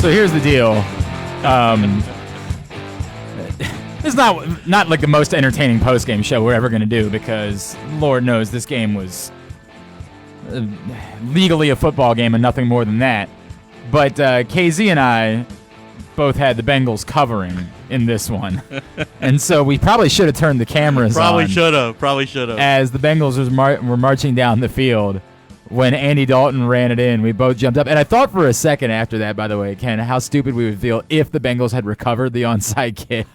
So here's the deal. It's not like the most entertaining post-game show we're ever going to do because Lord knows this game was legally a football game and nothing more than that. But KZ and I both had the Bengals covering in this one. And so we probably should have turned the cameras on. Probably should have. As the Bengals were marching down the field. When Andy Dalton ran it in, we both jumped up. And I thought for a second after that, by the way, Ken, how stupid we would feel if the Bengals had recovered the onside kick.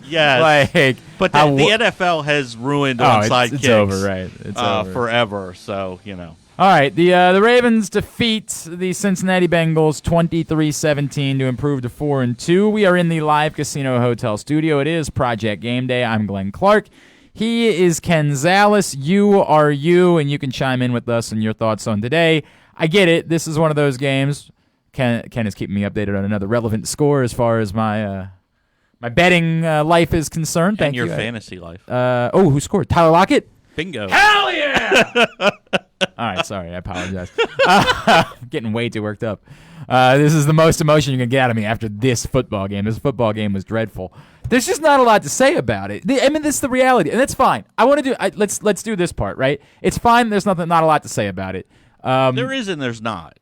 Yes. But the NFL has ruined onside kicks. It's over, right? It's over. Forever, so, All right, the Ravens defeat the Cincinnati Bengals 23-17 to improve to 4-2. We are in the live casino hotel studio. It is Project Game Day. I'm Glenn Clark. He is Ken Zalis. You are you, and you can chime in with us and your thoughts on today. I get it. This is one of those games. Ken is keeping me updated on another relevant score as far as my betting life is concerned. Thank you. And your fantasy life. Who scored? Tyler Lockett? Bingo. Hell yeah! All right, sorry. I apologize. I'm getting way too worked up. This is the most emotion you can get out of me after this football game. This football game was dreadful. There's just not a lot to say about it. I mean, this is the reality, and that's fine. I want to do. Let's do this part, right? It's fine. There's not a lot to say about it. There is and there's not.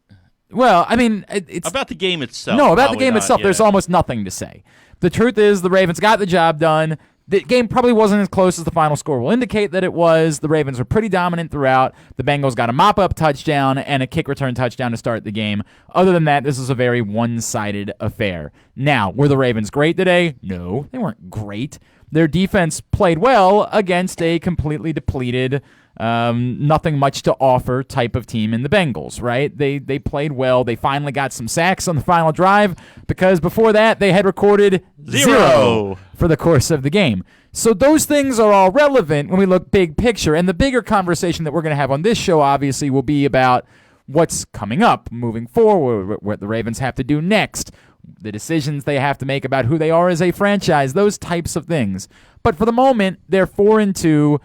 Well, I mean, it's about the game itself. No, about the game itself. There's almost nothing to say. The truth is, the Ravens got the job done. The game probably wasn't as close as the final score will indicate that it was. The Ravens were pretty dominant throughout. The Bengals got a mop-up touchdown and a kick return touchdown to start the game. Other than that, this is a very one-sided affair. Now, were the Ravens great today? No, they weren't great. Their defense played well against a completely depleted, nothing much to offer type of team in the Bengals, right? They played well. They finally got some sacks on the final drive because before that they had recorded zero for the course of the game. So those things are all relevant when we look big picture. And the bigger conversation that we're going to have on this show obviously will be about what's coming up, moving forward, what the Ravens have to do next, the decisions they have to make about who they are as a franchise, those types of things. But for the moment, they're 4-2.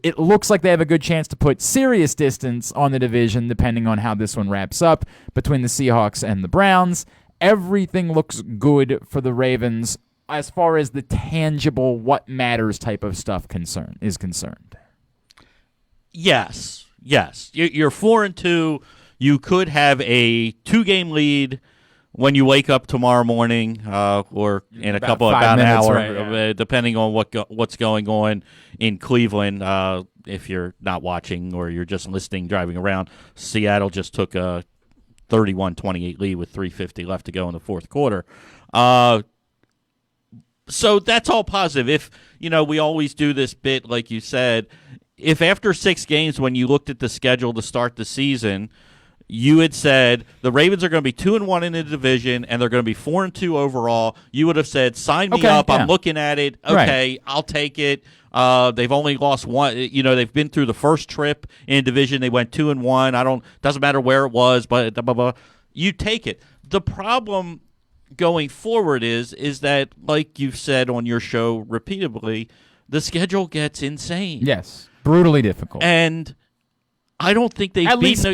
It looks like they have a good chance to put serious distance on the division, depending on how this one wraps up between the Seahawks and the Browns. Everything looks good for the Ravens as far as the tangible, what matters type of stuff is concerned. Yes. You're 4-2. You could have a 2-game lead when you wake up tomorrow morning, or in about an hour, right, yeah. Depending on what's going on in Cleveland. If you're not watching or you're just listening, driving around, Seattle just took a 31-28 lead with 3:50 left to go in the fourth quarter. So that's all positive. If we always do this bit, like you said, if after 6 games, when you looked at the schedule to start the season, you had said the Ravens are going to be 2-1 in the division and they're going to be 4-2 overall, you would have said, sign me up. Yeah. I'm looking at it. Okay, right. I'll take it. They've only lost one. They've been through the first trip in division. They went 2-1. Doesn't matter where it was, but blah, blah, blah. You take it. The problem going forward is that, like you've said on your show repeatedly, the schedule gets insane. Yes, brutally difficult. And I don't think they've at least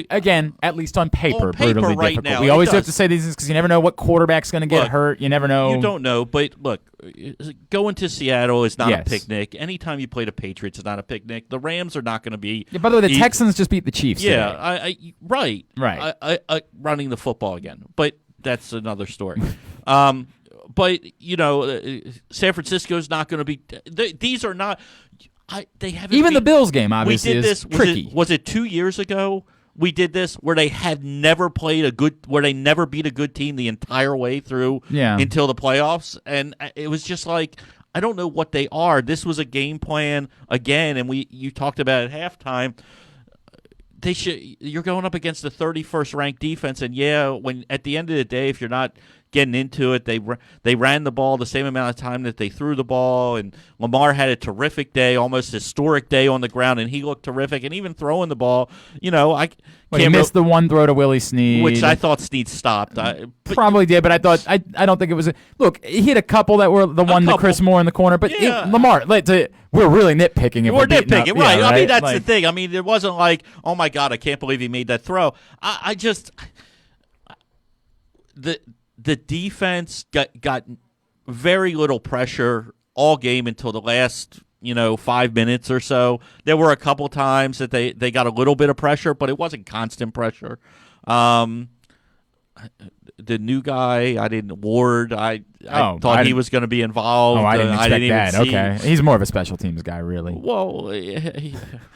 on paper, brutally right difficult. now, we always have to say these things because you never know what quarterback's going to get hurt. You never know. You don't know. But look, going to Seattle is not a picnic. Anytime you play the Patriots, it's not a picnic. The Rams are not going to be. Yeah, by the way, the Texans just beat the Chiefs. Yeah, today. Right. Running the football again, but that's another story. But San Francisco's not going to be. These are not. They haven't even the Bills game obviously is tricky. Was it 2 years ago we did this where they had never where they never beat a good team the entire way through until the playoffs, and it was just like, I don't know what they are. This was a game plan again, and you talked about it at halftime. You're going up against the 31st ranked defense, and when at the end of the day, if you're not getting into it, they ran the ball the same amount of time that they threw the ball, and Lamar had a terrific day, almost historic day on the ground, and he looked terrific. And even throwing the ball, he missed the one throw to Willie Snead, which I thought Snead stopped. Probably did, but I don't think it was. Look, he hit a couple that were the one to Chris Moore in the corner, but Lamar. We're really nitpicking. If we're nitpicking, right? I mean, that's the thing. I mean, it wasn't like, oh my God, I can't believe he made that throw. the defense got very little pressure all game until the last 5 minutes or so. There were a couple times that they got a little bit of pressure, but it wasn't constant pressure. The new guy, Ward, I thought he was going to be involved. Oh, I didn't expect that. See. Okay. He's more of a special teams guy, really. Well,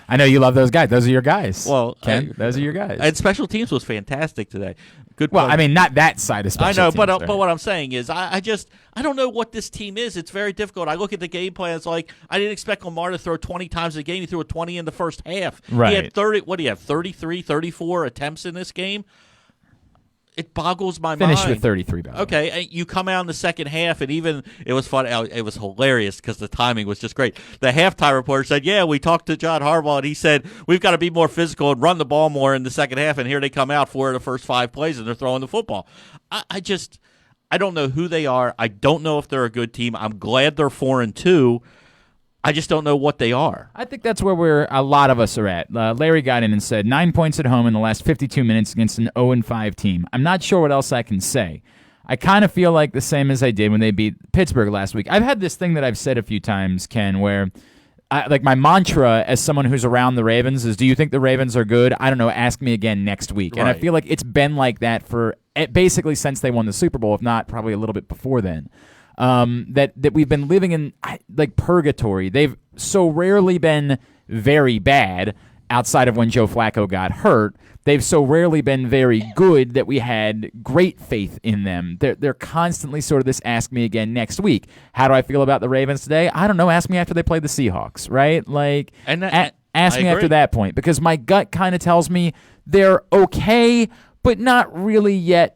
I know you love those guys. Those are your guys. Well, Ken, those are your guys. And special teams was fantastic today. Good. Well, play. I mean, not that side of special I know, teams. but what I'm saying is, I don't know what this team is. It's very difficult. I look at the game plan. It's like I didn't expect Lamar to throw 20 times a game. He threw a 20 in the first half. Right. He had 30. What do you have? 33, 34 attempts in this game. It boggles my mind. Finished with 33, by the way. Okay, you come out in the second half, and even it was fun. It was hilarious because the timing was just great. The halftime reporter said, "Yeah, we talked to John Harbaugh, and he said we've got to be more physical and run the ball more in the second half." And here they come out for the first 5 plays, and they're throwing the football. I don't know who they are. I don't know if they're a good team. I'm glad they're 4-2. I just don't know what they are. I think that's where a lot of us are at. Larry got in and said 9 points at home in the last 52 minutes against an 0-5 team. I'm not sure what else I can say. I kind of feel like the same as I did when they beat Pittsburgh last week. I've had this thing that I've said a few times, Ken, where my mantra as someone who's around the Ravens is, do you think the Ravens are good? I don't know. Ask me again next week. Right. And I feel like it's been like that for basically since they won the Super Bowl, if not probably a little bit before then. That we've been living in like purgatory. They've so rarely been very bad outside of when Joe Flacco got hurt. They've so rarely been very good that we had great faith in them. They're constantly sort of this ask me again next week. How do I feel about the Ravens today? I don't know. Ask me after they play the Seahawks, right? Like, ask me after that point, because my gut kind of tells me they're okay, but not really yet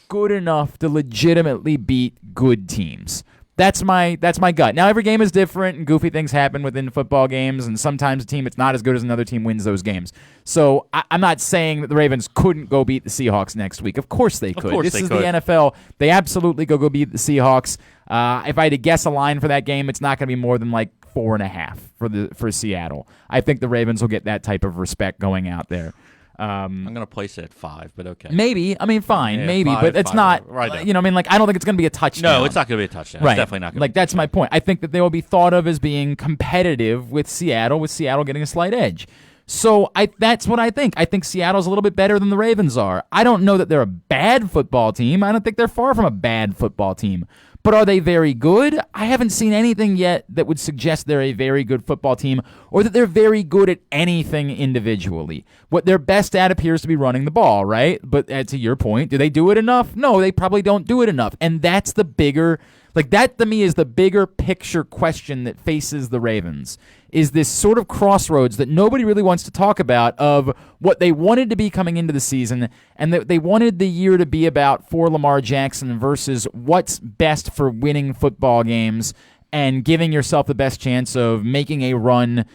good enough to legitimately beat good teams. That's my gut. Now, every game is different, and goofy things happen within football games, and sometimes a team that's not as good as another team wins those games. So I'm not saying that the Ravens couldn't go beat the Seahawks next week. Of course they could. This is the NFL. They absolutely go beat the Seahawks. If I had to guess a line for that game, it's not going to be more than like 4.5 for Seattle. I think the Ravens will get that type of respect going out there. I'm going to place it at 5, but okay. Maybe. I mean, fine. Yeah, maybe. 5, but it's 5, not, right I mean, like, I don't think it's going to be a touchdown. No, it's not going to be a touchdown. Right. It's definitely not going to be. Like, that's my point. I think that they will be thought of as being competitive with Seattle getting a slight edge. So that's what I think. I think Seattle's a little bit better than the Ravens are. I don't know that they're a bad football team. I don't think they're far from a bad football team. But are they very good? I haven't seen anything yet that would suggest they're a very good football team or that they're very good at anything individually. What they're best at appears to be running the ball, right? But to your point, do they do it enough? No, they probably don't do it enough. And that's the bigger, that to me is the bigger picture question that faces the Ravens, is this sort of crossroads that nobody really wants to talk about of what they wanted to be coming into the season and that they wanted the year to be about for Lamar Jackson versus what's best for winning football games and giving yourself the best chance of making a run,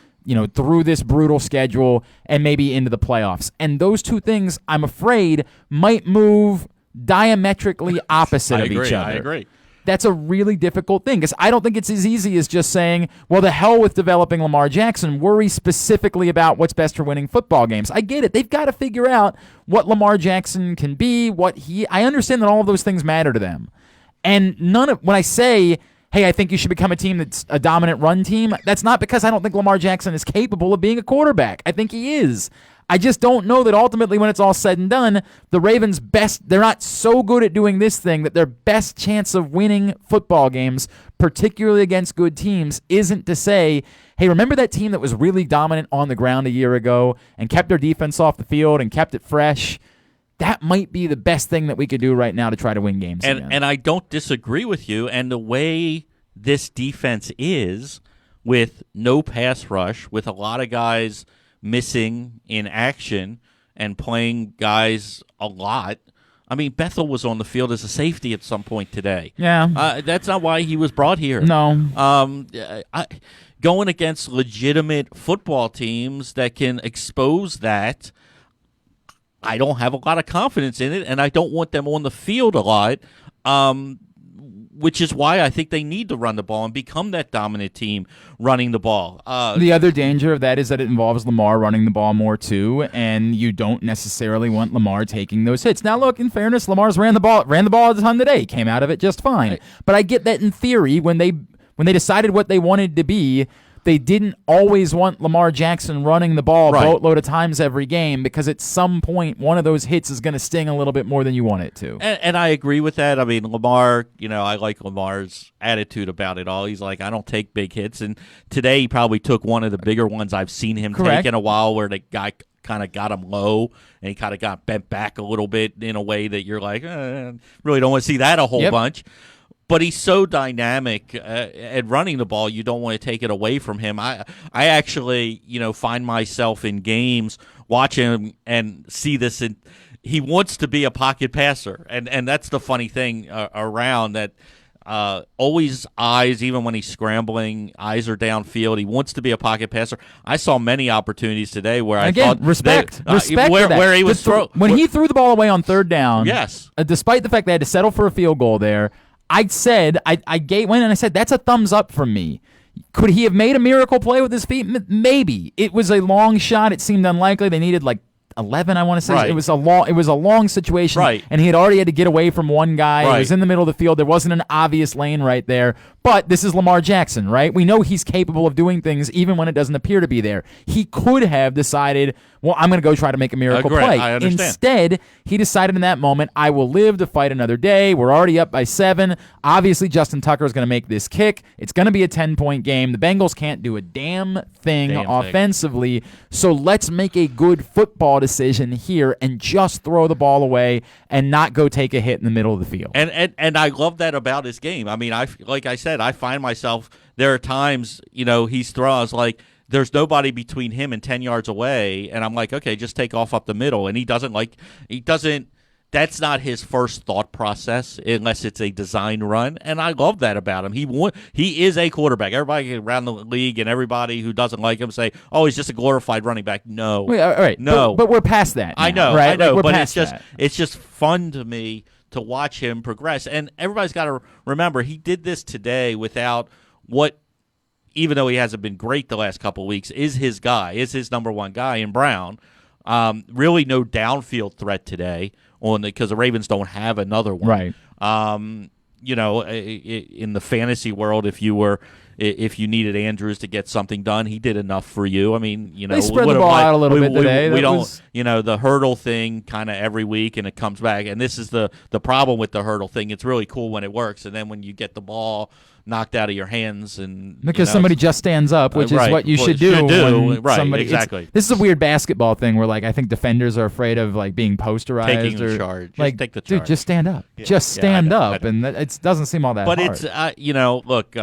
through this brutal schedule and maybe into the playoffs. And those two things, I'm afraid, might move diametrically opposite of each other. I agree. That's a really difficult thing because I don't think it's as easy as just saying, well, the hell with developing Lamar Jackson. Worry specifically about what's best for winning football games. I get it. They've got to figure out what Lamar Jackson can be, I understand that all of those things matter to them. And when I say, hey, I think you should become a team that's a dominant run team, that's not because I don't think Lamar Jackson is capable of being a quarterback. I think he is. I just don't know that ultimately when it's all said and done, the Ravens' they're not so good at doing this thing that their best chance of winning football games, particularly against good teams, isn't to say, hey, remember that team that was really dominant on the ground a year ago and kept their defense off the field and kept it fresh? That might be the best thing that we could do right now to try to win games again. And I don't disagree with you. And the way this defense is, with no pass rush, with a lot of guys missing in action and playing guys a lot. I mean, Bethel was on the field as a safety at some point today. Yeah. That's not why he was brought here. No. Going against legitimate football teams that can expose that, I don't have a lot of confidence in it, and I don't want them on the field a lot. which is why I think they need to run the ball and become that dominant team running the ball. The other danger of that is that it involves Lamar running the ball more too, and you don't necessarily want Lamar taking those hits. Now, look, in fairness, Lamar's ran the ball a ton today, came out of it just fine. Right. But I get that in theory, when they decided what they wanted to be, they didn't always want Lamar Jackson running the ball a boatload of times every game, because at some point one of those hits is going to sting a little bit more than you want it to. And I agree with that. I mean, Lamar, I like Lamar's attitude about it all. He's like, I don't take big hits. And today he probably took one of the bigger ones I've seen him take in a while, where the guy kind of got him low and he kind of got bent back a little bit in a way that you're like, really don't want to see that a whole bunch. But he's so dynamic at running the ball, you don't want to take it away from him. I actually, find myself in games watching him and see this. He wants to be a pocket passer, and that's the funny thing around that. Always eyes, even when he's scrambling, eyes are downfield. He wants to be a pocket passer. I saw many opportunities today where I thought respect where he was when he threw the ball away on third down. Yes, despite the fact they had to settle for a field goal there. I said, went and I said, that's a thumbs up from me. Could he have made a miracle play with his feet? Maybe. It was a long shot. It seemed unlikely. They needed 11, I want to say. Right. It was a long situation. Right. And he had already had to get away from one guy. Right. He was in the middle of the field. There wasn't an obvious lane right there. But this is Lamar Jackson, right? We know he's capable of doing things even when it doesn't appear to be there. He could have decided, well, I'm going to go try to make a miracle play. I understand. Instead, he decided in that moment, I will live to fight another day. We're already up by 7. Obviously, Justin Tucker is going to make this kick. It's going to be a 10-point game. The Bengals can't do a damn thing offensively. So let's make a good football decision here and just throw the ball away and not go take a hit in the middle of the field. And I love that about his game. I mean, like I said, I find myself, there are times, he's throws like there's nobody between him and 10 yards away, and I'm like, okay, just take off up the middle. And he doesn't, that's not his first thought process unless it's a design run, and I love that about him. He is a quarterback. Everybody around the league and everybody who doesn't like him say, oh, he's just a glorified running back. No. Wait, all right. No. But we're past that now, I know, right? I know, we're but past it's just fun to me to watch him progress. And everybody's got to remember, he did this today without what, even though he hasn't been great the last couple of weeks, is his guy, is his number one guy in Brown. Really no downfield threat today because the Ravens don't have another one. Right. In the fantasy world, if you needed Andrews to get something done, he did enough for you. I mean, they spread the ball out a little bit today. We don't, the hurdle thing kind of every week, and it comes back. And this is the problem with the hurdle thing. It's really cool when it works, and then when you get the ball knocked out of your hands, and because somebody just stands up, which is what you should do. Right, exactly. This is a weird basketball thing where I think defenders are afraid of being posterized, taking the charge. Just take the charge. Dude, just stand up. Yeah. Just stand up, I know. and it doesn't seem all that hard. But it's look.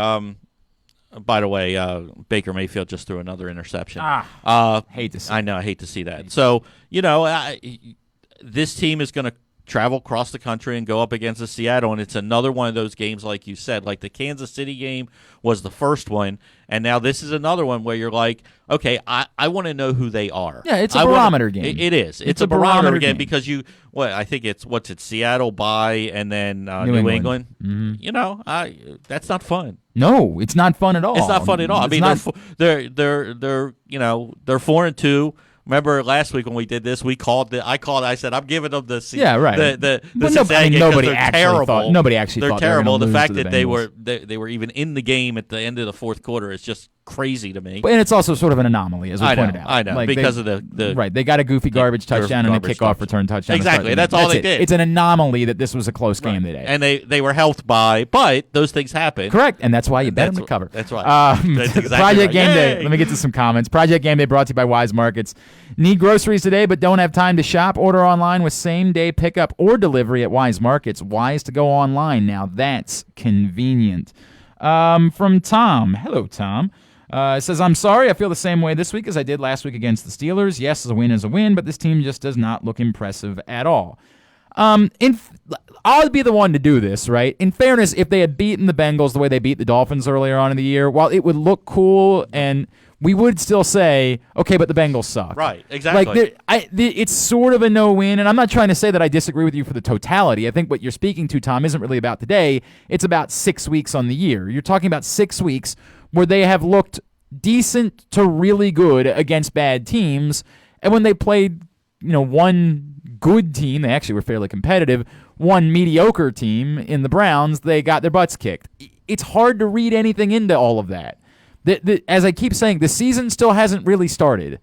By the way, Baker Mayfield just threw another interception. Hate to see. I know. I hate to see that. So this team is going to travel across the country and go up against the Seattle, and it's another one of those games, like you said, like the Kansas City game was the first one, and now this is another one where you're like, okay, I want to know who they are. Yeah, it's a barometer game. It is. It's a barometer game because I think it's Seattle bye and then New England. Mm-hmm. That's not fun. No, it's not fun at all. It's not fun at all. I mean, they're 4-2. Remember last week when we did this, I said, I'm giving them the Cincinnati game because they're terrible. Nobody actually they're thought terrible. They were the fact the that they were even in the game at the end of the fourth quarter is just crazy to me. And it's also sort of an anomaly, as we pointed out. I know, because of the right. They got a goofy garbage touchdown and a kickoff return touchdown. Exactly, that's all they did. It's an anomaly that this was a close game today, and they were helped by, but those things happen. Correct, and that's why you bet them to cover. That's right. That's exactly Project Game Yay! Day. Let me get to some comments. Project Game Day brought to you by Wise Markets. Need groceries today, but don't have time to shop? Order online with same-day pickup or delivery at Wise Markets. Wise to go online now. That's convenient. From Tom. Hello, Tom. It says, I'm sorry, I feel the same way this week as I did last week against the Steelers. Yes, a win is a win, but this team just does not look impressive at all. I'll be the one to do this, right? In fairness, if they had beaten the Bengals the way they beat the Dolphins earlier on in the year, while it would look cool and we would still say, okay, but the Bengals suck. Right, exactly. Like, it's sort of a no-win, and I'm not trying to say that I disagree with you for the totality. I think what you're speaking to, Tom, isn't really about today. It's about 6 weeks on the year. You're talking about 6 weeks where they have looked decent to really good against bad teams, and when they played, one good team, they actually were fairly competitive, one mediocre team in the Browns, they got their butts kicked. It's hard to read anything into all of that. As I keep saying, the season still hasn't really started.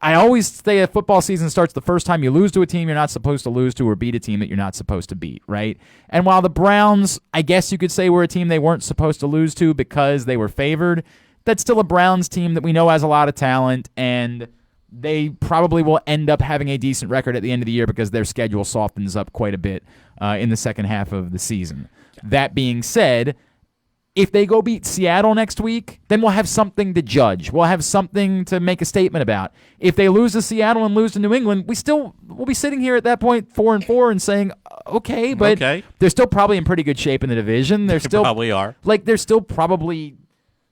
I always say a football season starts the first time you lose to a team you're not supposed to lose to or beat a team that you're not supposed to beat, right? And while the Browns, I guess you could say, were a team they weren't supposed to lose to because they were favored, that's still a Browns team that we know has a lot of talent, and they probably will end up having a decent record at the end of the year because their schedule softens up quite a bit in the second half of the season. That being said, if they go beat Seattle next week, then we'll have something to judge. We'll have something to make a statement about. If they lose to Seattle and lose to New England, we'll be sitting here at that point 4-4 and saying, okay, but they're still probably in pretty good shape in the division. They're still probably are. They're still probably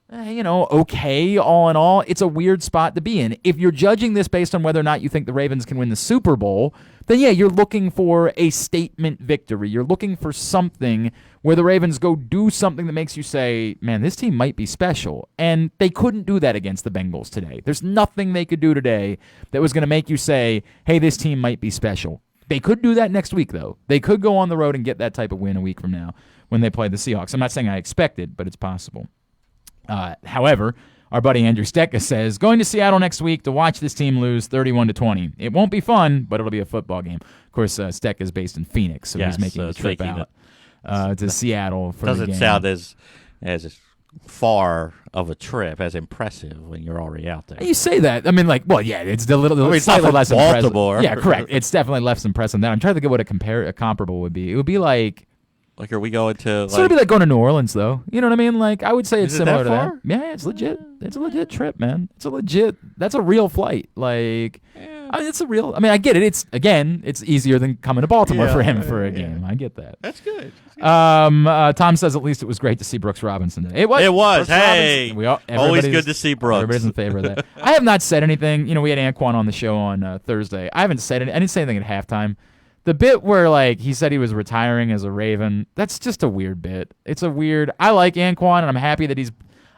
okay all in all. It's a weird spot to be in. If you're judging this based on whether or not you think the Ravens can win the Super Bowl, then yeah, you're looking for a statement victory. You're looking for something where the Ravens go do something that makes you say, man, this team might be special. And they couldn't do that against the Bengals today. There's nothing they could do today that was going to make you say, hey, this team might be special. They could do that next week, though. They could go on the road and get that type of win a week from now when they play the Seahawks. I'm not saying I expect it, but it's possible. However, our buddy Andrew Stecca says, going to Seattle next week to watch this team lose 31-20. It won't be fun, but it'll be a football game. Of course, Stecca is based in Phoenix, so he's making the trip out to Seattle for the game. Doesn't sound as far of a trip, as impressive when you're already out there. You say that. I mean, it's slightly less Baltimore. impressive. Yeah, correct. It's definitely less impressive than that. I'm trying to think of what a comparable would be. It would be like... are we going to... Sort of be like going to New Orleans, though. You know what I mean? I would say it's similar to that. Yeah, it's legit. It's a legit trip, man. That's a real flight. It's a real... I get it. It's easier than coming to Baltimore for him for a game. I get that. That's good. Tom says at least it was great to see Brooks Robinson today. It was. Hey. Always good to see Brooks. Everybody's in favor of that. I have not said anything. We had Anquan on the show on Thursday. I didn't say anything at halftime. The bit where, he said he was retiring as a Raven, that's just a weird bit. I like Anquan, and I'm happy that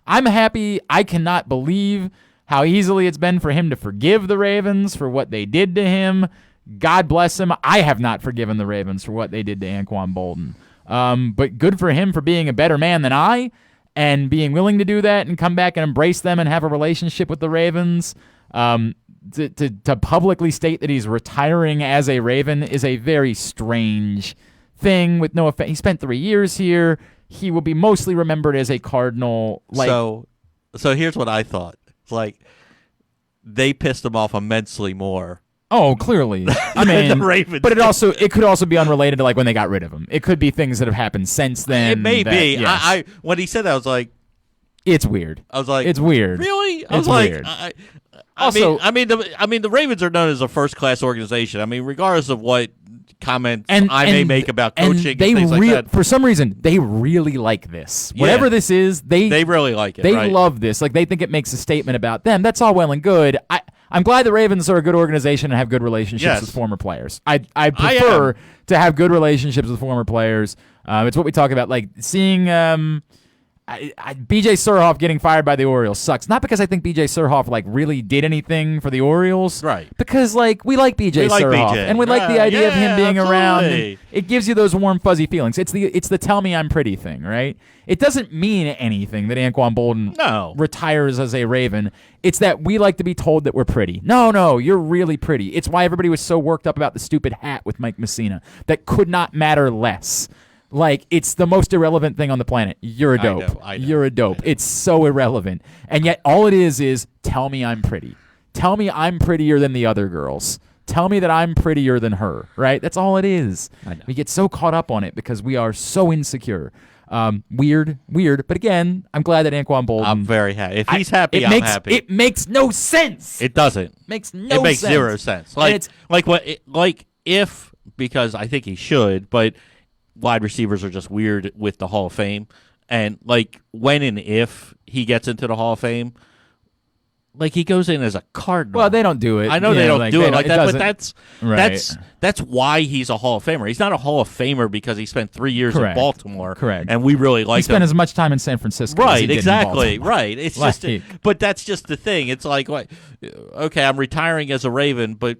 I'm happy. I cannot believe how easily it's been for him to forgive the Ravens for what they did to him. God bless him. I have not forgiven the Ravens for what they did to Anquan Bolden. But good for him for being a better man than I and being willing to do that and come back and embrace them and have a relationship with the Ravens. To publicly state that he's retiring as a Raven is a very strange thing with no effect. He spent 3 years here. He will be mostly remembered as a Cardinal. So here's what I thought. It's they pissed him off immensely more. Oh, clearly. The Ravens. But it could also be unrelated to when they got rid of him. It could be things that have happened since then. It may be. Yes. When he said that, I was like, it's weird. I was like, it's weird. Really? It's weird. The Ravens are known as a first-class organization. Regardless of what comments I may make about coaching and things like that. For some reason, they really like this. Yeah. Whatever this is, they really like it. They love this. They think it makes a statement about them. That's all well and good. I'm glad the Ravens are a good organization and have good relationships with former players. I prefer to have good relationships with former players. It's what we talk about, seeing... B.J. Surhoff getting fired by the Orioles sucks. Not because I think B.J. Surhoff really did anything for the Orioles, right? Because we like B.J. Surhoff, and we like the idea of him being around. And it gives you those warm, fuzzy feelings. It's the tell me I'm pretty thing, right? It doesn't mean anything that Anquan Bolden retires as a Raven. It's that we like to be told that we're pretty. No, you're really pretty. It's why everybody was so worked up about the stupid hat with Mike Messina. That could not matter less. It's the most irrelevant thing on the planet. You're a dope. I know. You're a dope. It's so irrelevant. And yet all it is tell me I'm pretty. Tell me I'm prettier than the other girls. Tell me that I'm prettier than her, right? That's all it is. I know. We get so caught up on it because we are so insecure. Weird. But again, I'm glad that Anquan Bolden... I'm very happy. If he's happy, I'm happy. It makes no sense. It doesn't. Makes no sense. It makes zero sense. Because I think he should, but... wide receivers are just weird with the Hall of Fame. And, when and if he gets into the Hall of Fame, like he goes in as a Cardinal. Well, they don't do it. I know they don't do it like that, but right. that's why he's a Hall of Famer. He's not a Hall of Famer because he spent 3 years in Baltimore. Correct. And we really liked him. He spent as much time in San Francisco. As he did exactly. in Baltimore. Right. It's just, but that's just the thing. It's like, okay, I'm retiring as a Raven, but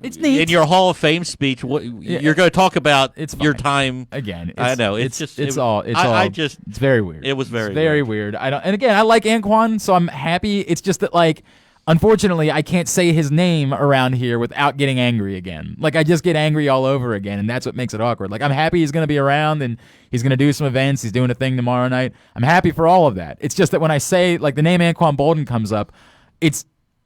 it's neat. In your Hall of Fame speech, you're going to talk about your time again. I know it's very weird. It was very weird. And again, I like Anquan, so I'm happy. It's just that like, unfortunately, I can't say his name around here without getting angry again. Like I just get angry all over again, and that's what makes it awkward. Like I'm happy he's going to be around and he's going to do some events. He's doing a thing tomorrow night. I'm happy for all of that. It's just that when I say like the name Anquan Boldin comes up,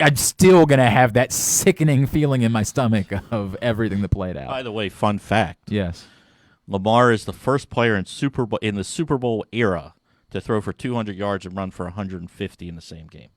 I'm still going to have that sickening feeling in my stomach of everything that played out. By the way, fun fact. Yes. Lamar is the first player in the Super Bowl era to throw for 200 yards and run for 150 in the same game.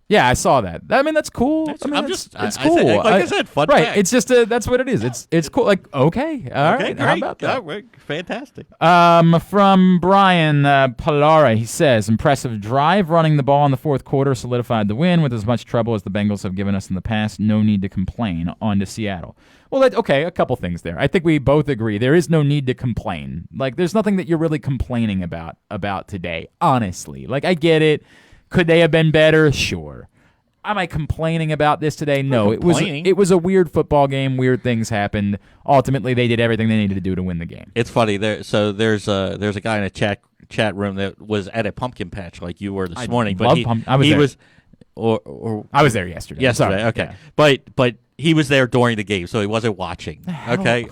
Yeah, I saw that. I mean, that's cool. It's cool. Like I said, fun right. fact. It's just that's what it is. It's cool. Like okay, all right. Great. How about that? Fantastic. From Brian Palara, he says, impressive drive, running the ball in the fourth quarter solidified the win with as much trouble as the Bengals have given us in the past. No need to complain. On to Seattle. Well, a couple things there. I think we both agree there is no need to complain. Like, there's nothing that you're really complaining about today. Honestly, like I get it. Could they have been better? Sure. Am I complaining about this today? No. It was a weird football game. Weird things happened. Ultimately, they did everything they needed to do to win the game. It's funny. There's a guy in a chat room that was at a pumpkin patch like you were this morning. But I was there yesterday. Yesterday, okay. Yeah. But he was there during the game, so he wasn't watching. Okay.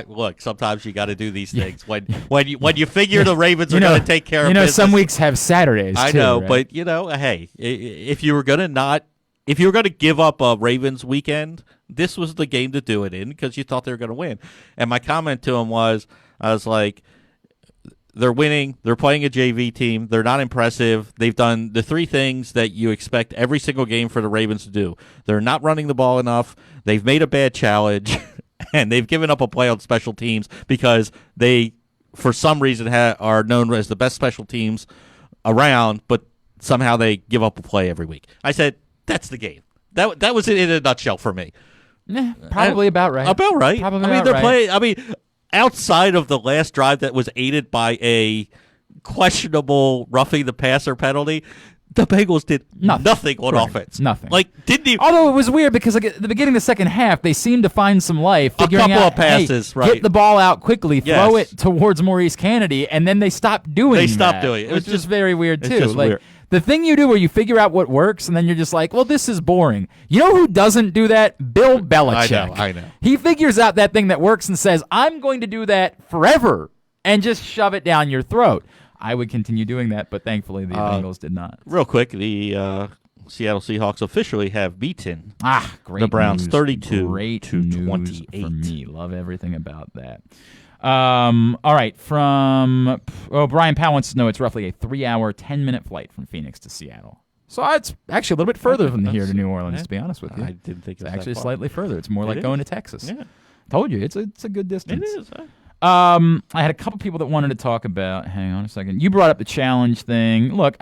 Look, sometimes you got to do these things when you figure the Ravens are going to take care of business. Some weeks have Saturdays. I know, right? But hey, if you were going to give up a Ravens weekend, this was the game to do it in because you thought they were going to win. And my comment to him was, I was like, they're winning. They're playing a JV team. They're not impressive. They've done the three things that you expect every single game for the Ravens to do. They're not running the ball enough. They've made a bad challenge, and they've given up a play on special teams because they, for some reason, are known as the best special teams around, but somehow they give up a play every week. I said, that's the game. That was it in a nutshell for me. Probably about right. About right. Probably outside of the last drive that was aided by a questionable roughing the passer penalty, the Bengals did nothing on offense. Nothing. Didn't even. Although it was weird because at the beginning of the second half, they seemed to find some life. A couple of passes, right. Get the ball out quickly, throw it towards Maurice Kennedy, and then they stopped doing that. They stopped doing it. It was just very weird, too. Just weird. The thing you do where you figure out what works, and then you're just like, well, this is boring. You know who doesn't do that? Bill Belichick. I know. He figures out that thing that works and says, I'm going to do that forever, and just shove it down your throat. I would continue doing that, but thankfully the Bengals did not. Real quick, the Seattle Seahawks officially have beaten the Browns 32 great to 28. For me. Love everything about that. All right, from Brian Powell wants to know it's roughly a 3-hour, 10-minute flight from Phoenix to Seattle. So it's actually a little bit further from here to New Orleans, to be honest with you. I didn't think it's actually slightly further. It's more like going to Texas. Yeah. Told you, it's a good distance. It is. I had a couple people that wanted to talk about. Hang on a second. You brought up the challenge thing. Look,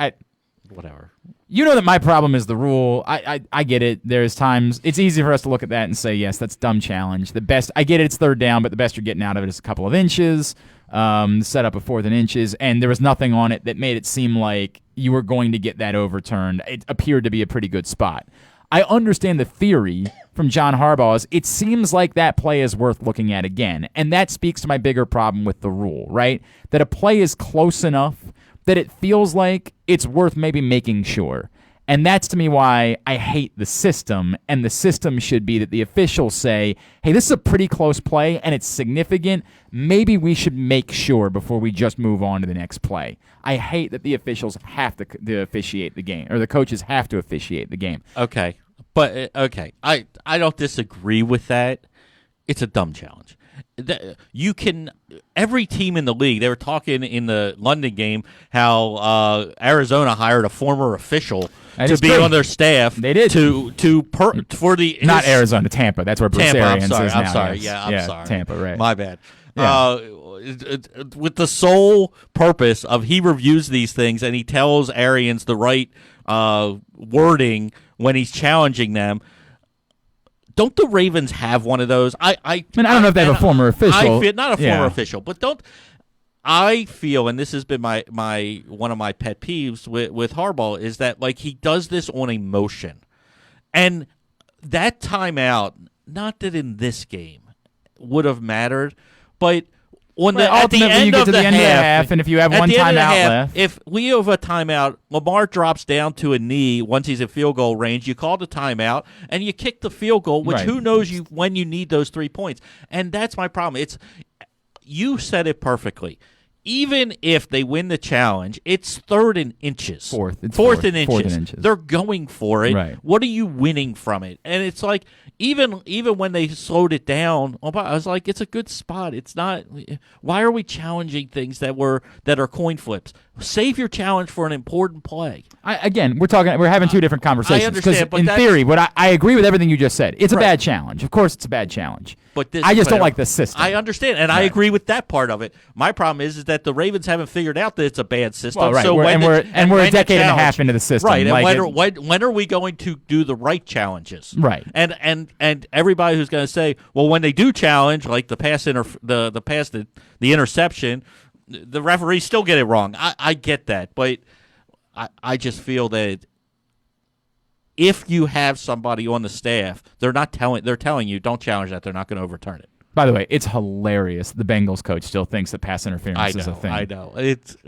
whatever. You know that my problem is the rule. I get it. There's times it's easy for us to look at that and say, yes, that's dumb challenge. The best, I get it, it's third down, but the best you're getting out of it is a couple of inches. Set up a 4th and inches, and there was nothing on it that made it seem like you were going to get that overturned. It appeared to be a pretty good spot. I understand the theory from John Harbaugh's. It seems like that play is worth looking at again, and that speaks to my bigger problem with the rule, right? That a play is close enough that it feels like it's worth maybe making sure. And that's to me why I hate the system, and the system should be that the officials say, hey, this is a pretty close play and it's significant. Maybe we should make sure before we just move on to the next play. I hate that the officials have to officiate the game, or the coaches have to officiate the game. Okay. But, I don't disagree with that. It's a dumb challenge. Every team in the league, they were talking in the London game how Arizona hired a former official to be on their staff. They did for the not Arizona, Tampa. That's where Bruce Tampa. Arians I'm is now. sorry. Yes. I'm sorry. Tampa, right? My bad. with the sole purpose of he reviews these things and he tells Arians the right wording when he's challenging them. Don't the Ravens have one of those? I don't know if they have a former official. Not a former official, but don't. I feel, and this has been my one of my pet peeves with Harbaugh, is that like he does this on emotion, and that timeout. Not that in this game would have mattered, but at the end of the half, and if you have one timeout left, if we have a timeout, Lamar drops down to a knee once he's in field goal range. You call the timeout and you kick the field goal, which who knows when you need those 3 points, and that's my problem. You said it perfectly. Even if they win the challenge, it's third and inches. Fourth and inches. They're going for it. Right. What are you winning from it? And it's like even when they slowed it down, I was like, it's a good spot. It's not. Why are we challenging things that are coin flips? Save your challenge for an important play. We're having two different conversations. I understand, but in theory, I agree with everything you just said. It's a bad challenge. Of course, it's a bad challenge. But I just don't like the system. I understand, and I agree with that part of it. My problem is that the Ravens haven't figured out that it's a bad system. Well, right. So we're a decade and a half into the system. Right, and when are we going to do the right challenges? Right. And everybody who's going to say, well, when they do challenge, like the interception, the referees still get it wrong. I get that, but I just feel that if you have somebody on the staff, they're telling you don't challenge that. They're not going to overturn it. By the way, it's hilarious. The Bengals coach still thinks that pass interference is a thing. I know.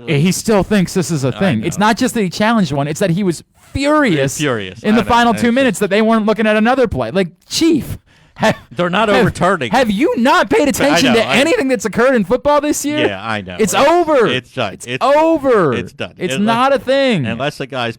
He still thinks this is a thing. It's not just that he challenged one. It's that he was furious in the final 2 minutes that they weren't looking at another play. Like, Chief. They're not overturning. Have you not paid attention to anything that's occurred in football this year? Yeah, I know. It's over. It's done. It's over. It's done. It's not a thing. Unless the guy's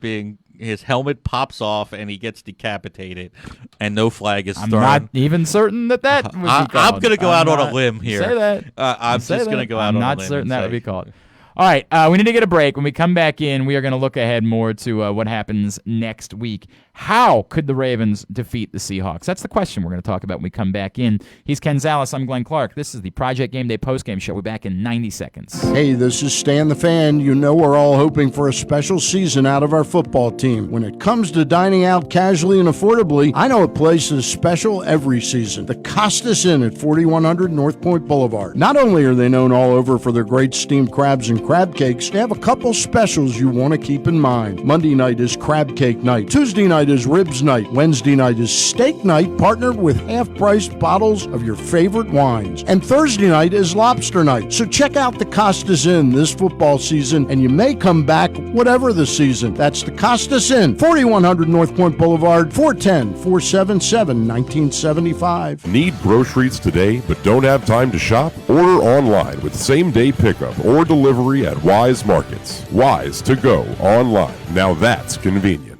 his helmet pops off and he gets decapitated and no flag is thrown. I'm not even certain that would be called. I'm going to go out on a limb here. Say that. I'm just going to go out on a limb. I'm not certain that would be called. All right, we need to get a break. When we come back in, we are going to look ahead more to what happens next week. How could the Ravens defeat the Seahawks? That's the question we're going to talk about when we come back in. He's Ken Zalis. I'm Glenn Clark. This is the Project Game Day postgame show. We're back in 90 seconds. Hey, this is Stan the Fan. You know we're all hoping for a special season out of our football team. When it comes to dining out casually and affordably, I know a place is special every season. The Costas Inn at 4100 North Point Boulevard. Not only are they known all over for their great steamed crabs and crab cakes, they have a couple specials you want to keep in mind. Monday night is crab cake night. Tuesday night is ribs night. Wednesday night is steak night, partnered with half-priced bottles of your favorite wines. And Thursday night is lobster night. So check out the Costas Inn this football season, and you may come back whatever the season. That's the Costas Inn, 4100 North Point Boulevard, 410-477-1975. Need groceries today but don't have time to shop? Order online with same-day pickup or delivery at Wise Markets. Wise to go online. Now that's convenient.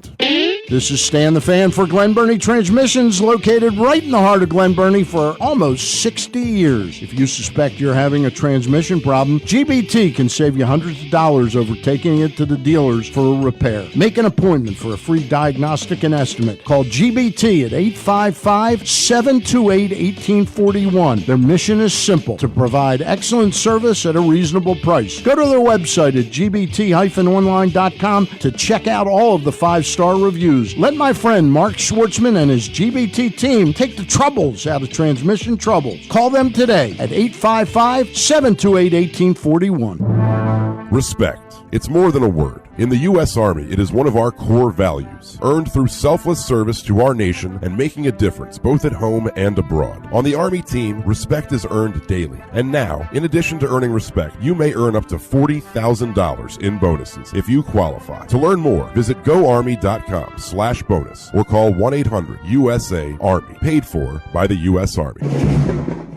This is Stan the Fan for Glen Burnie Transmissions, located right in the heart of Glen Burnie for almost 60 years. If you suspect you're having a transmission problem, GBT can save you hundreds of dollars over taking it to the dealers for a repair. Make an appointment for a free diagnostic and estimate. Call GBT at 855-728-1841. Their mission is simple: to provide excellent service at a reasonable price. Go to their website at gbt-online.com to check out all of the 5-star reviews. Let my friend Mark Schwartzman and his GBT team take the troubles out of transmission troubles. Call them today at 855-728-1841. Respect. It's more than a word. In the U.S. Army, it is one of our core values, earned through selfless service to our nation and making a difference both at home and abroad. On the Army team, respect is earned daily. And now, in addition to earning respect, you may earn up to $40,000 in bonuses if you qualify. To learn more, visit goarmy.com/bonus or call 1-800-USA-ARMY, paid for by the U.S. Army.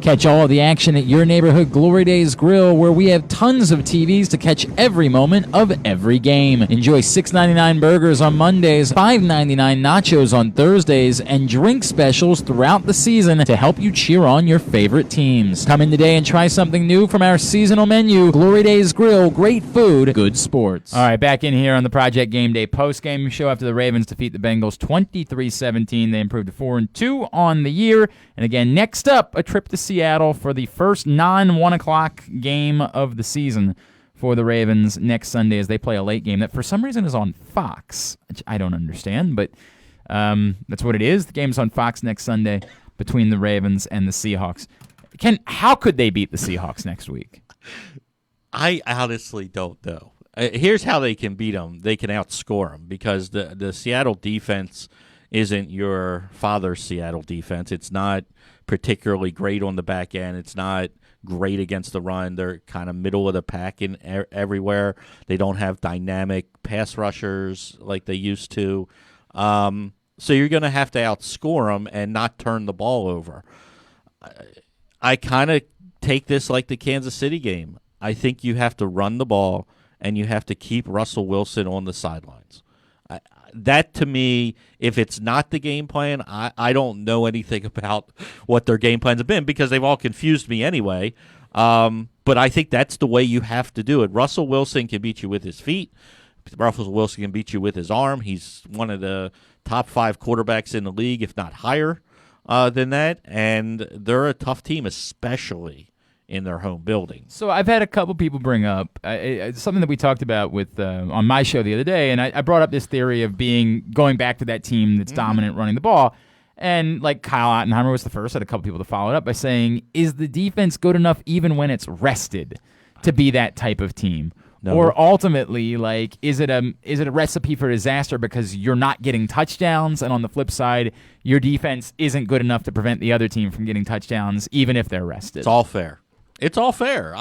Catch all of the action at your neighborhood Glory Days Grill, where we have tons of TVs to catch every moment of every game. Enjoy $6.99 burgers on Mondays, $5.99 nachos on Thursdays, and drink specials throughout the season to help you cheer on your favorite teams. Come in today and try something new from our seasonal menu. Glory Days Grill, great food, good sports. All right, back in here on the Project Game Day postgame show after the Ravens defeat the Bengals 23-17. They improved to 4-2 on the year. And again, next up, a trip to Seattle for the first non-1 o'clock game of the season for the Ravens next Sunday as they play a late game that for some reason is on Fox, which I don't understand, but that's what it is. The game's on Fox next Sunday between the Ravens and the Seahawks. How could they beat the Seahawks next week? I honestly don't know. Here's how they can beat them. They can outscore them because the Seattle defense isn't your father's Seattle defense. It's not particularly great on the back end. It's not great against the run. They're kind of middle of the pack in everywhere. They don't have dynamic pass rushers like they used to. So you're going to have to outscore them and not turn the ball over. I kind of take this like the Kansas City game. I think you have to run the ball and you have to keep Russell Wilson on the sidelines. That, to me, if it's not the game plan, I don't know anything about what their game plans have been because they've all confused me anyway. But I think that's the way you have to do it. Russell Wilson can beat you with his feet. Russell Wilson can beat you with his arm. He's one of the top 5 quarterbacks in the league, if not higher than that. And they're a tough team, especially in their home building. So I've had a couple people bring up something that we talked about with on my show the other day, and I brought up this theory of going back to that team that's dominant running the ball. And like Kyle Ottenheimer was the first, I had a couple people to follow it up by saying, is the defense good enough even when it's rested to be that type of team? No. Or ultimately, like, is it a recipe for disaster because you're not getting touchdowns, and on the flip side, your defense isn't good enough to prevent the other team from getting touchdowns even if they're rested? It's all fair. It's all fair.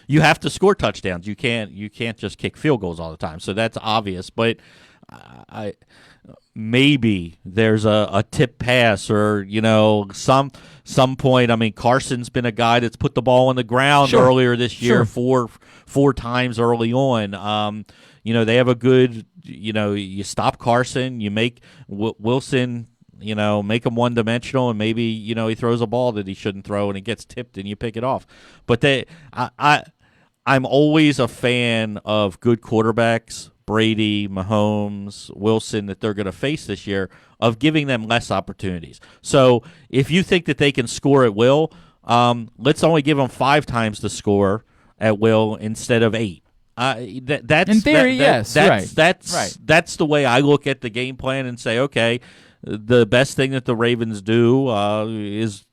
You have to score touchdowns. You can't just kick field goals all the time. So that's obvious. But maybe there's a tip pass or some point. I mean, Carson's been a guy that's put the ball on the ground earlier this year four times early on. They have a good. You stop Carson. You make Wilson. Make him one-dimensional, and maybe, he throws a ball that he shouldn't throw, and it gets tipped, and you pick it off. But I'm always a fan of good quarterbacks, Brady, Mahomes, Wilson, that they're going to face this year, of giving them less opportunities. So if you think that they can score at will, let's only give them 5 times the score at will instead of 8. That's in theory, yes. That's the way I look at the game plan and say, okay, the best thing that the Ravens do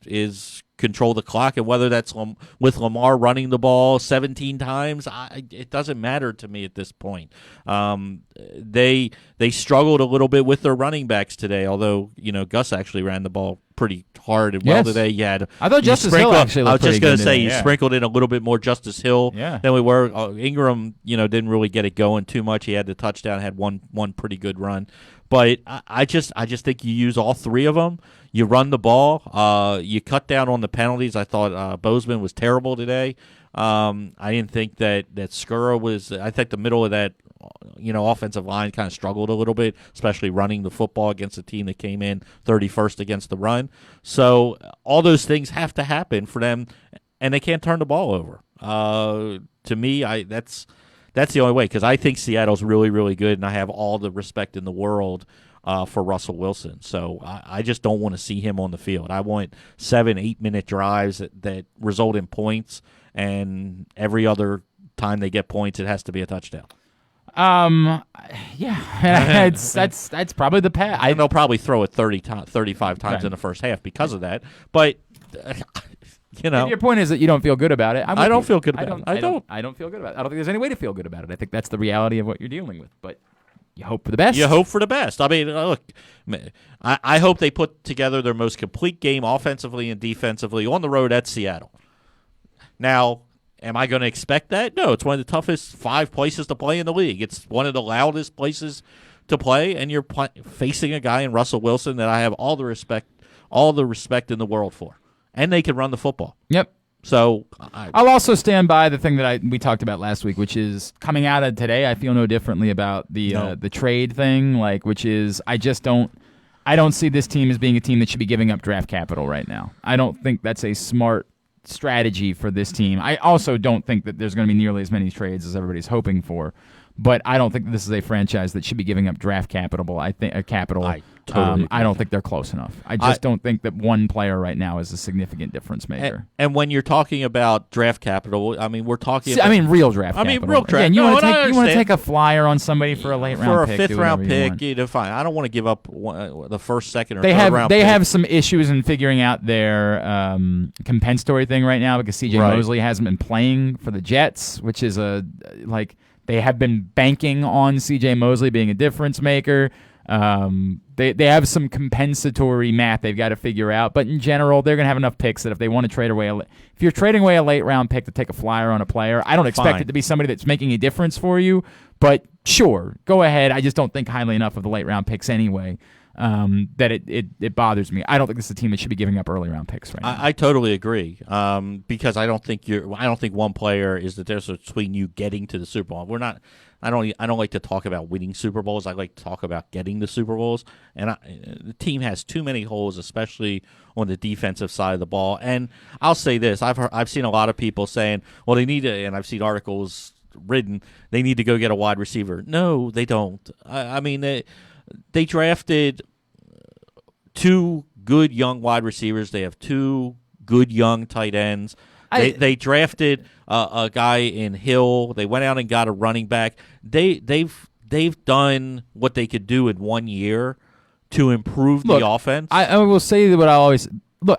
is control the clock, and whether that's with Lamar running the ball 17 times, it doesn't matter to me at this point. They struggled a little bit with their running backs today, although Gus actually ran the ball pretty hard and well today. I thought Justice Hill actually looked pretty good. I was just going to say you sprinkled in a little bit more Justice Hill than we were. Ingram, didn't really get it going too much. He had the touchdown, had one pretty good run. But I just think you use all 3 of them. You run the ball. You cut down on the penalties. I thought Bozeman was terrible today. I didn't think that Skura was. I think the middle of that offensive line kind of struggled a little bit, especially running the football against a team that came in 31st against the run. So all those things have to happen for them, and they can't turn the ball over. To me, that's the only way, because I think Seattle's really, really good, and I have all the respect in the world for Russell Wilson. So I just don't want to see him on the field. I want 7-8-minute drives that result in points, and every other time they get points, it has to be a touchdown. That's probably the path. And they'll probably throw it 35 times in the first half because of that. But your point is that you don't feel good about it. I don't feel good about it. I don't feel good about it. I don't think there's any way to feel good about it. I think that's the reality of what you're dealing with. But you hope for the best. You hope for the best. I mean, look, I hope they put together their most complete game offensively and defensively on the road at Seattle. Now, am I going to expect that? No, it's one of the toughest 5 places to play in the league. It's one of the loudest places to play, and you're facing a guy in Russell Wilson that I have all the respect in the world for. And they can run the football. Yep. So I'll also stand by the thing that we talked about last week, which is coming out of today. I feel no differently about the trade thing, which is I don't see this team as being a team that should be giving up draft capital right now. I don't think that's a smart strategy for this team. I also don't think that there's going to be nearly as many trades as everybody's hoping for. But I don't think this is a franchise that should be giving up draft capital. I think Totally I don't think they're close enough. I just don't think that one player right now is a significant difference maker. And when you're talking about draft capital, I mean, we're talking about... real draft capital. Real draft. Again, you want to to take a flyer on somebody for a late round for a pick. fifth round pick, you fine. I don't want to give up the first, second, or they third have round they pick. have some issues in figuring out their compensatory thing right now because C.J. Right. Mosley hasn't been playing for the Jets, which is they have been banking on C.J. Mosley being a difference maker. They have some compensatory math they've got to figure out, but in general, they're going to have enough picks that if they want to trade away, if you're trading away a late round pick to take a flyer on a player, I don't expect it to be somebody that's making a difference for you. But sure, go ahead. I just don't think highly enough of the late round picks anyway. That it bothers me. I don't think this is a team that should be giving up early round picks right now. I totally agree. Because I don't think one player is the difference between you getting to the Super Bowl. We're not. I don't like to talk about winning Super Bowls. I like to talk about getting the Super Bowls. And the team has too many holes, especially on the defensive side of the ball. And I'll say this: I've seen a lot of people saying, "Well, they need to," and I've seen articles written, "They need to go get a wide receiver." No, they don't. I mean, they drafted 2 good young wide receivers. They have 2 good young tight ends. They drafted a guy in Hill. They went out and got a running back. They've done what they could do in 1 year to improve the offense. I will say that what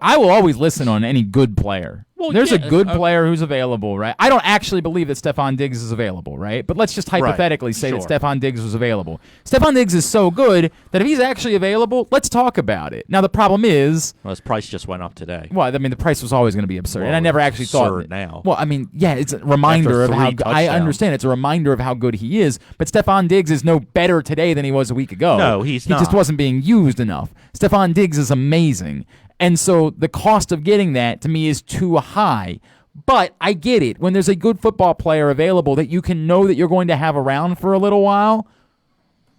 I will always listen on any good player. Well, There's a good player who's available, right? I don't actually believe that Stephon Diggs is available, right? But let's just hypothetically say that Stephon Diggs was available. Stephon Diggs is so good that if he's actually available, let's talk about it. Now, the problem is... Well, his price just went up today. Well, I mean, the price was always going to be absurd, and I never actually thought... now. Well, I mean, yeah, it's a reminder of how... I understand. It's a reminder of how good he is, but Stephon Diggs is no better today than he was a week ago. No, he's not. He just wasn't being used enough. Stephon Diggs is amazing. And so the cost of getting that, to me, is too high. But I get it. When there's a good football player available that you can know that you're going to have around for a little while,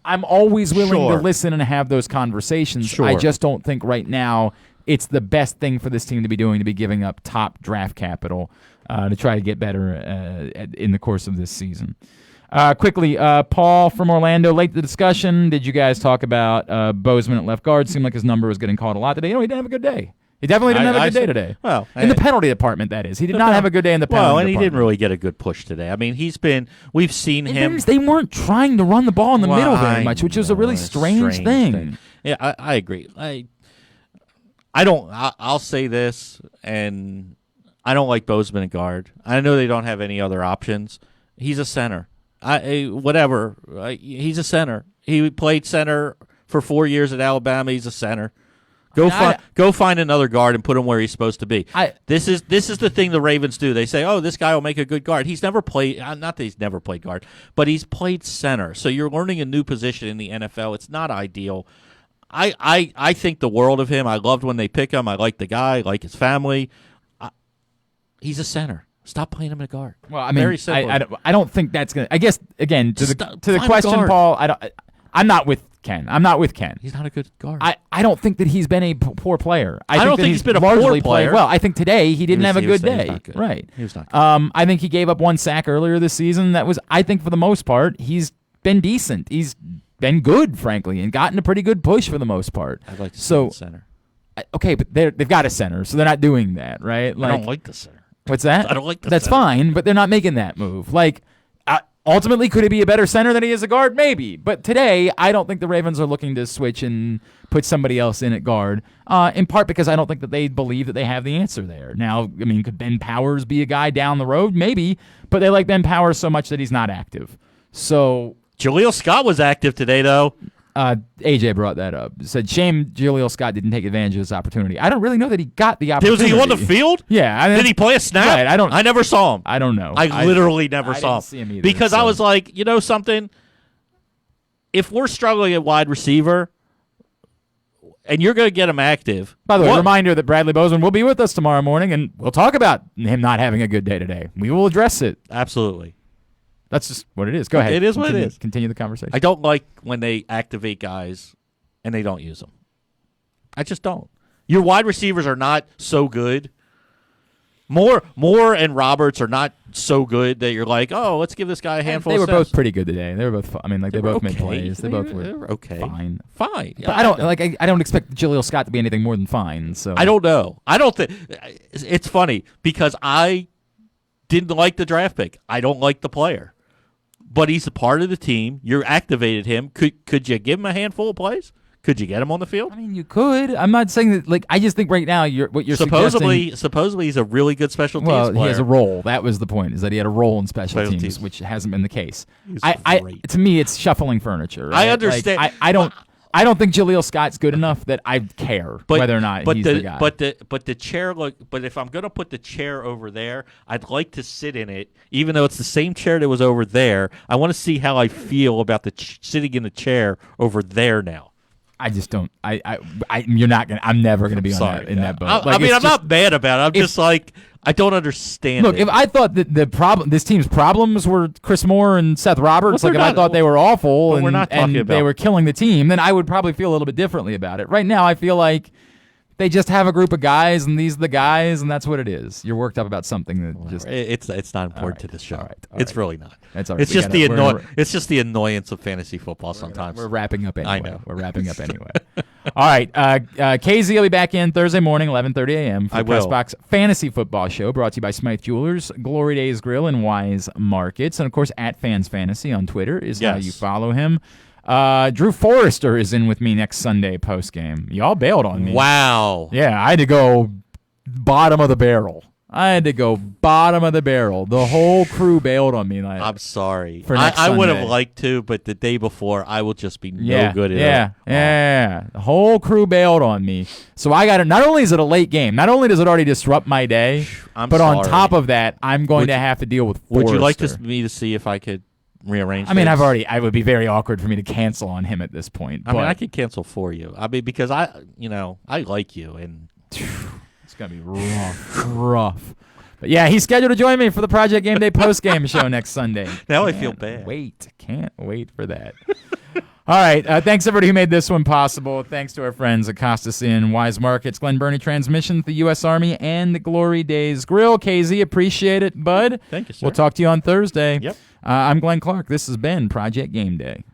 I'm always willing to listen and have those conversations. Sure. I just don't think right now it's the best thing for this team to be doing, to be giving up top draft capital to try to get better in the course of this season. Quickly, Paul from Orlando, late to the discussion. Did you guys talk about Bozeman at left guard? Seemed like his number was getting called a lot today. He didn't have a good day. He definitely didn't have a good day today. Well, in the penalty department, that is. He did not have a good day in the penalty department. Well, and he didn't really get a good push today. I mean, we've seen him. They weren't trying to run the ball in the middle very much, which was a really strange thing. Yeah, I agree. I'll say this, and I don't like Bozeman at guard. I know they don't have any other options. He's a center. He's a center. He played center for 4 years at Alabama. He's a center. Go find another guard and put him where he's supposed to be. This is the thing the Ravens do. They say, "Oh, this guy will make a good guard." He's never played. Not that he's never played guard, but he's played center. So you're learning a new position in the NFL. It's not ideal. I think the world of him. I loved when they pick him. I like the guy. I like his family. He's a center. Stop playing him at guard. Well, I mean, very simple. I don't think that's gonna. I guess again to the question, Paul. I'm not with Ken. He's not a good guard. I don't think that he's been a poor player. I don't think he's been a largely poor player. Well, I think today he didn't have a good day. Not good. Right. He was not good. I think he gave up 1 sack earlier this season. That was, I think, for the most part, he's been decent. He's been good, frankly, and gotten a pretty good push for the most part. I'd like to see the center. Okay, but they've got a center, so they're not doing that, right? I don't like the center. What's that? I don't like the That's center. fine, but they're not making that move. Ultimately, could he be a better center than he is a guard? Maybe. But today, I don't think the Ravens are looking to switch and put somebody else in at guard, in part because I don't think that they believe that they have the answer there. Now, I mean, could Ben Powers be a guy down the road? Maybe. But they like Ben Powers so much that he's not active. So Jaleel Scott was active today, though. AJ brought that up. Said, shame Jaleel Scott didn't take advantage of this opportunity. I don't really know that he got the opportunity. Was he on the field? Yeah. Did he play a snap? Right, I never saw him. I don't know. I literally never saw didn't see him either, because I was like, you know something? If we're struggling at wide receiver and you're going to get him active. By the way, reminder that Bradley Bozeman will be with us tomorrow morning, and we'll talk about him not having a good day today. We will address it. Absolutely. That's just what it is. Go ahead. It is what it is. Continue the conversation. I don't like when they activate guys and they don't use them. I just don't. Your wide receivers are not so good Moore and Roberts are not so good that you're like, oh, let's give this guy a handful. They of were snaps. both pretty good today. They were both. They both made okay. plays. They both were okay. fine. Fine. But I don't like. I don't expect Jaleel Scott to be anything more than fine. So I don't know. I don't think it's funny because I didn't like the draft pick. I don't like the player, but he's a part of the team. You activated him. Could you give him a handful of plays? Could you get him on the field? I mean, you could. I'm not saying that. Like, I just think right now, what you're supposedly suggesting, he's a really good special teams well, player. he has a role. That was the point. Is that he had a role in special teams, which hasn't been the case. To me, it's shuffling furniture. Right? I understand. Like, I don't think Jaleel Scott's good enough that I care whether or not he's the guy. But the chair But if I'm gonna put the chair over there, I'd like to sit in it, even though it's the same chair that was over there. I want to see how I feel about the sitting in the chair over there now. I just don't. You're not gonna. I'm never gonna be in that boat. I'm not mad about it. I'm just like I don't understand. Look, if I thought that this team's problems were Chris Moore and Seth Roberts, if I thought they were awful and they were killing the team, then I would probably feel a little bit differently about it. Right now, I feel like they just have a group of guys, and these are the guys, and that's what it is. You're worked up about something that just it's not important to this show. All right. It's really not. That's all right. It's just it's just the annoyance of fantasy football sometimes. We're wrapping up anyway. I know. We're wrapping up anyway. All right. KZ will be back in Thursday morning, 11:30 a.m. for the Pressbox Fantasy Football Show, brought to you by Smythe Jewelers, Glory Days Grill, and Wise Markets. And, of course, @FansFantasy on Twitter is how you follow him. Drew Forrester is in with me next Sunday postgame. Y'all bailed on me. Wow. Yeah, I had to go bottom of the barrel. The whole crew bailed on me. I'm sorry. I would have liked to, but the day before, I will just be no good at it. Yeah. The whole crew bailed on me. So I got it. Not only is it a late game, not only does it already disrupt my day, but on top of that, I'm going to have to deal with Forrester. Would you like me to see if I could rearrange I mean, things? I would be very awkward for me to cancel on him at this point. I mean, I could cancel for you. I mean, because I like you, and it's gonna be rough. But yeah, he's scheduled to join me for the Project Game Day post-game show next Sunday. Now I feel bad. Can't wait for that. All right, thanks everybody who made this one possible. Thanks to our friends at Costas Inn, Wise Markets, Glen Burnie Transmission, the U.S. Army, and the Glory Days Grill. KZ, appreciate it, bud. Thank you, sir. We'll talk to you on Thursday. Yep. I'm Glenn Clark. This has been Project Game Day.